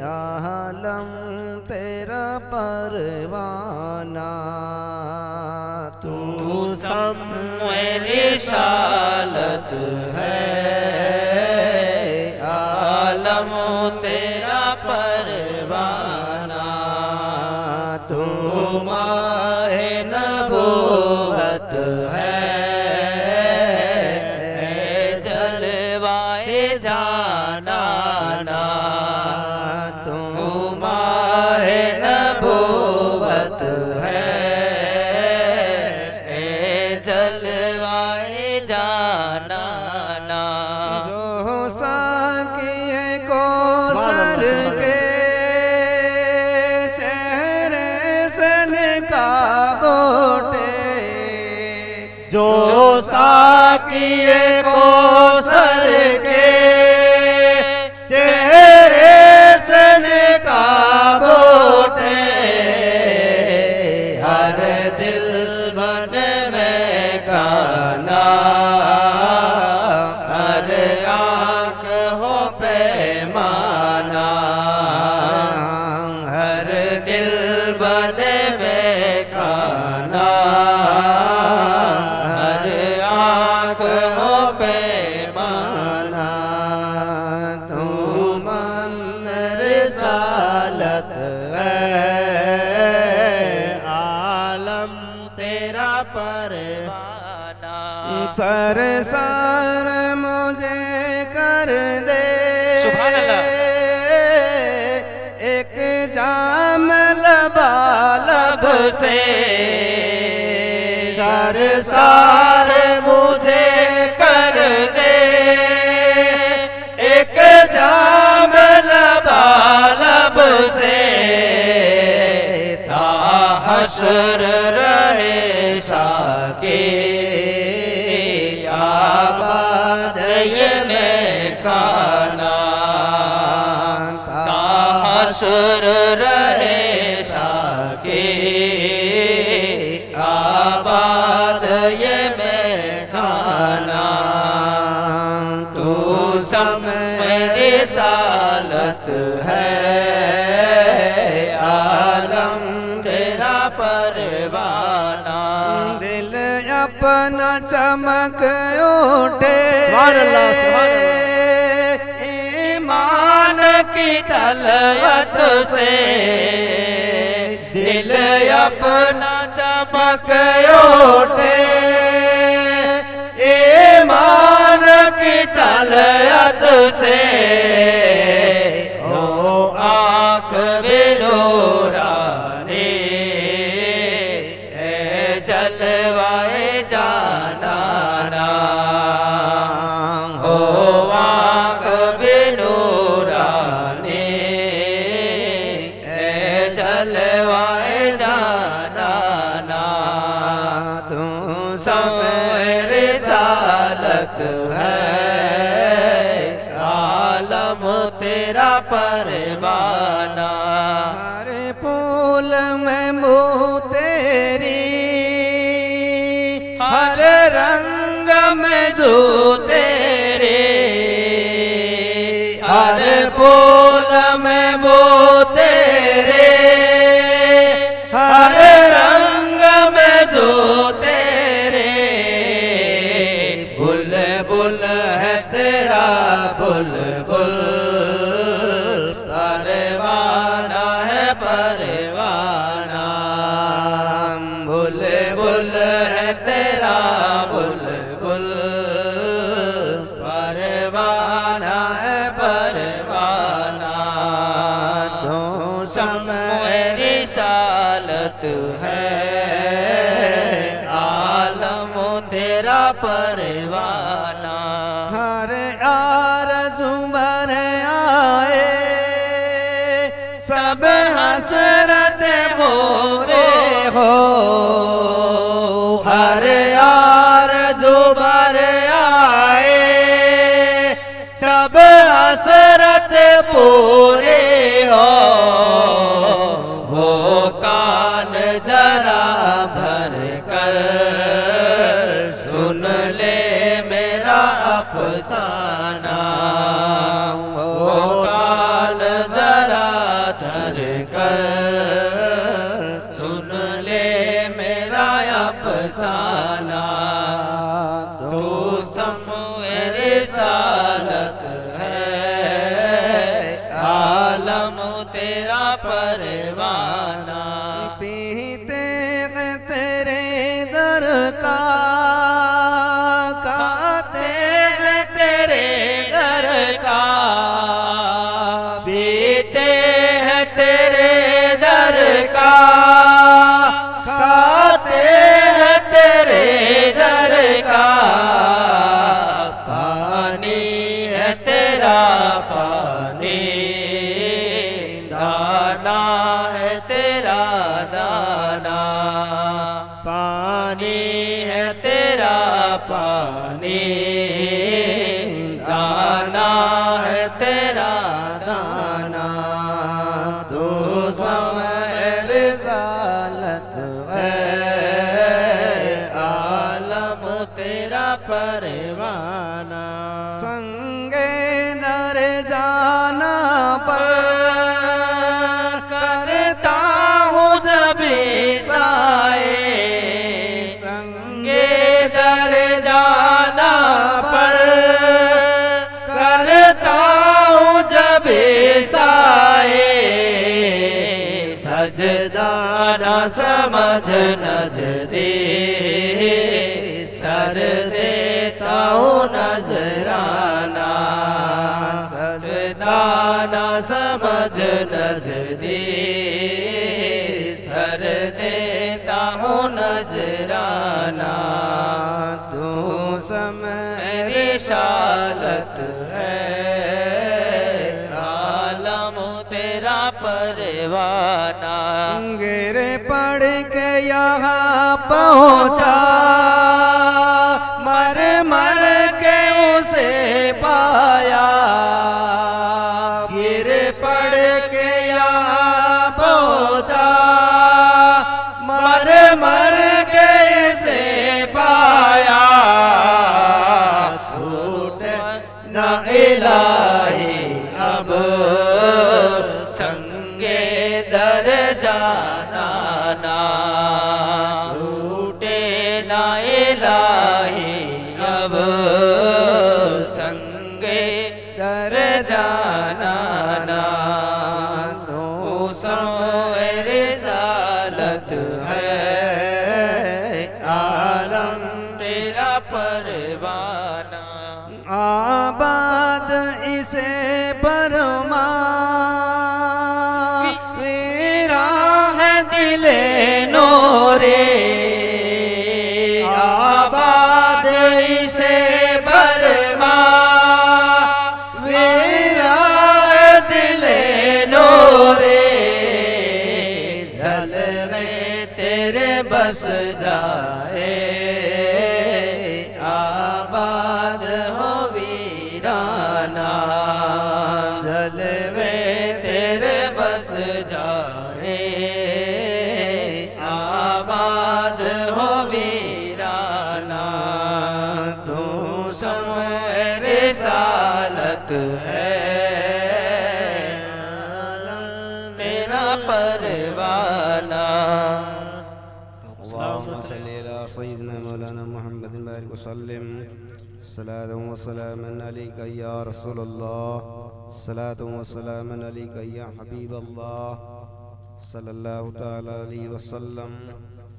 आलम तेरा परवाना, तू रिसालत है, आलम तेरा परवाना, तू माहे नबूवत है, जलवाए जानाना, तू माहे नबूवत है, जलवाए जानाना, जो साकिए को सर के चेहरे से निकाबोटे, जो साकिए को सर के चेहरे से निकाबोटे, हर दिल बन में काना, हर आँख हो पैमाना, हर दिल बन में काना, हर आँख हो पैमाना, तू मन रिसालत है, आलम तेरा परवाना, सर सार मुझे कर दे सुभान अल्लाह। एक जाम लबालब से सर सार मुझे कर दे, एक जाम लबालब से, ता हश्र रहे साके आबाद ये में काना, ता हश्र रहे साके आबाद ये में खाना, तू समय रिसालत है, आलम तेरा परवाना, दिल अपना चमक उठे, ईमान की तलवत से, दिल अपना चमक उठे, ईमान की तलवत से, ओ आँख बिनूरानी, जलवाए जानाना, हो आँख बिनूरानी, जलवाए जानाना, तू समय रिसालत है, आलम तेरा परवाना, हर फूल में मुँह तेरी, हर रंग में जो तेरे, हर फूल में वो तेरे, हर रंग में जो तेरे, बुलबुल है तेरा बुलबुल, परवाना है परवाना, बुलबुल है तेरा बुलबुल, परवाना है परवाना, तू समय रिसालत है, आलम तेरा परवाना, हर आरज़ू भर आए, सब हसरत मोरे हो, हर आरज़ू भर आए, सब हसरत पूरे हो, वो कान जरा भर कर सुन ले मेरा अफसाना, वो कान जरा पीते हैं तेरे दर का, खाते हैं तेरे दर का, पानी है तेरा पानी, दाना है तेरा दाना, पानी है तेरा पानी, दाना है तेरा दाना। तू समय रिसालत है, आलम तेरा परवाना, संगे दर जाना पर करता हूँ जब साए, संगे दर जाना पर करता हूँ जब साए, सजदा न समझ नजदे, सर देता हूँ नजराना, सजदा न समझ नजदे, सर देता हूँ नजराना। तू समय रिसालत है, आलम तेरा परवाना, गिरे पड़ के यहाँ पहुँचा, मर मर के उसे पाया, गिर पड़ के यहाँ पहुँचा, मर मर के इसे पाया, छूट न इलाही अब संगे दर जाना ना, छूटे न इलाही अब संगे दर जाना ना। तू समय रिसालत है, आलम तेरा परवाना, आबाद इसे परमा, मेरा है दिले नोरे, आबाद इसे बरमा, मेरा दिले नोरे, जल में तेरे बस जाए, आबाद हो वीराना, जल में तेरे बस जाए, आबाद हो वीराना। तू समय रिसालत है, आलम तेरा परवाना। अल्लाहुम्मा सल्लि अला सय्यिदिना मौलाना मुहम्मदिन बारिक वसल्लिम, सलातु व सलामन अलैका या रसूलल्लाह, सलातु व सलामन अलैका या हबीबल्लाह, सल्लल्लाहु तआला अलैहि वसल्लम।